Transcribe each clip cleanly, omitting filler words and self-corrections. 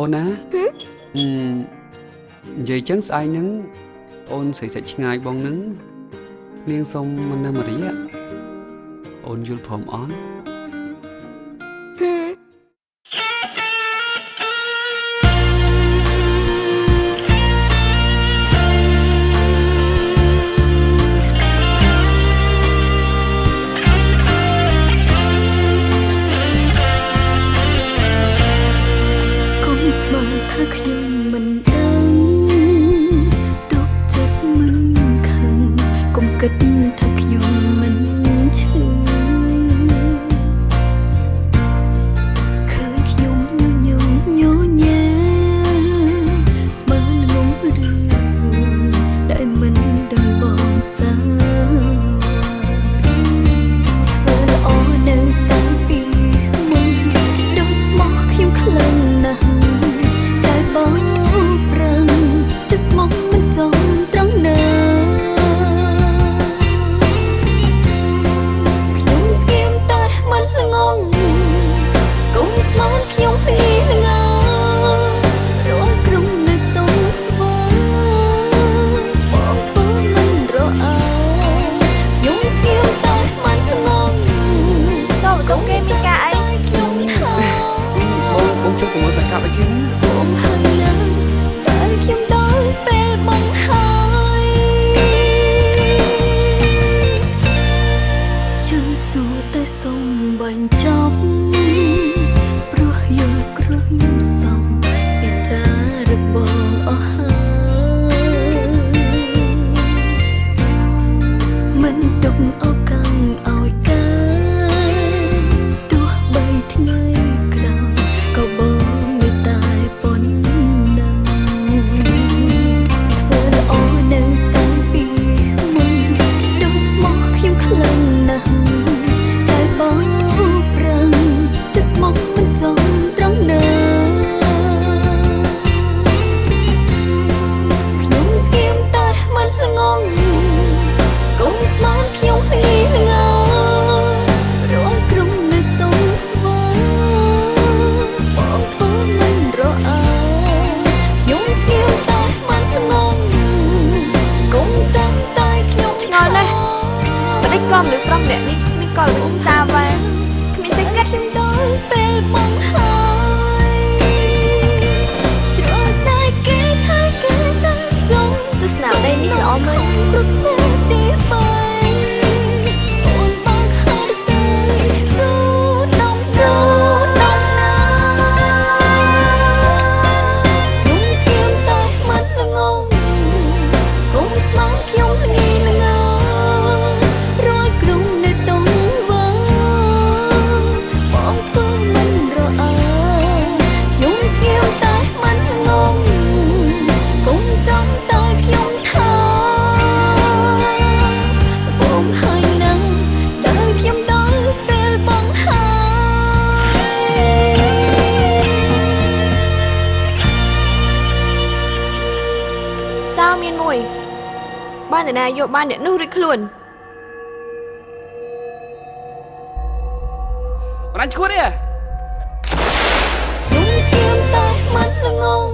អូនណានិយាយចឹងស្អែកហ្នឹងអូនស្រីសាច់ឆ្ងាយបងហ្នឹងនាងសុំមិននៅមួយរយៈអូនយល់ព្រមអត់ខ្ញុំមិនដឹងទុកចិត្តមិនខឹងកុំគិតថាខ្ញុំមិនឈឺឃើញខ្ញុំញញញញែស្មើងងរឿងដែលមិនដឹងបងសាធ្វើល្អនៅតាំងពីមុនដោយស្មោះខ្ញុំខ្លាំងណាស់បងប្រឹងจะស្មោះមិនចង់ត្រង់ណាខ្ញុំស្គៀមតែមិនល្ងងកុំស្មានខ្ញុំពីល្ងរកក្រុមនៅតុងបងធ្វើមិនរអើខ្ញុំស្គៀមតែមិនល្ងងចូលទៅគេមានការអីខ្ញុំថាបងជុំទៅមើលសង្កាត់ឲ្យគេបងហើយណាតែខ្ញុំដល់ពេលបងហើយចាំសួរតែសុំបញ្ចប់ព្រោះយល់គ្រប់សំពីតារបស់អស់ហើយមិនទុកឱកាសឲ្យកើតទោះបីថ្ងៃក្រោយក៏បងកំលើប្រំអ្នកនេះមានកលឧស្សាហ៍វ៉ាគ្មានសេចក្ដីខ្ញុំដល់ពេលបងហើយជ្រើស្ដាយគេថាគេតែចង់ទស្សនាដីនេះល្អមែនទស្សនាទីបាយអូនបងហើយទៅទូដំណាខ្ញុំស្គៀមតែមិនល្ងងកុំស្មានខ្ញុំល្ងីល្ងមានមួយបានតាណាយកបានអ្នកនោះរួចខ្លួនបានឈួតទេខ្ញុំស្គៀមតែមិនល្ងង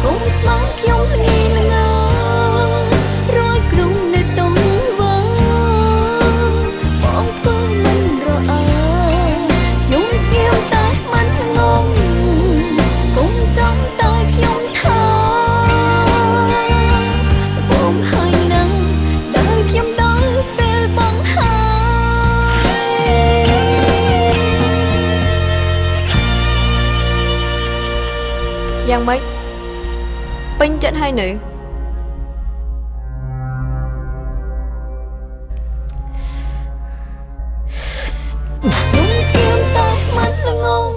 កុំស្មានខ្ញុំល្ងីល្ងរយក្រុមនៅតុងបងធ្វើមិនរអើខ្ញុំស្គៀមតែមិនល្ងងកុំចាំតែខ្ញុំថាយ៉ាងម៉េចពេញចិត្តហើយនៅខ្ញុំស្គៀមតែមិនល្ងង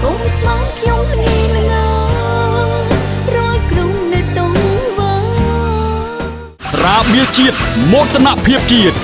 កុំស្មានខ្ញុំល្ងីល្ងរយក្រុមនៅតុងស្រាបៀរជាតិមោទនភាពជាតិ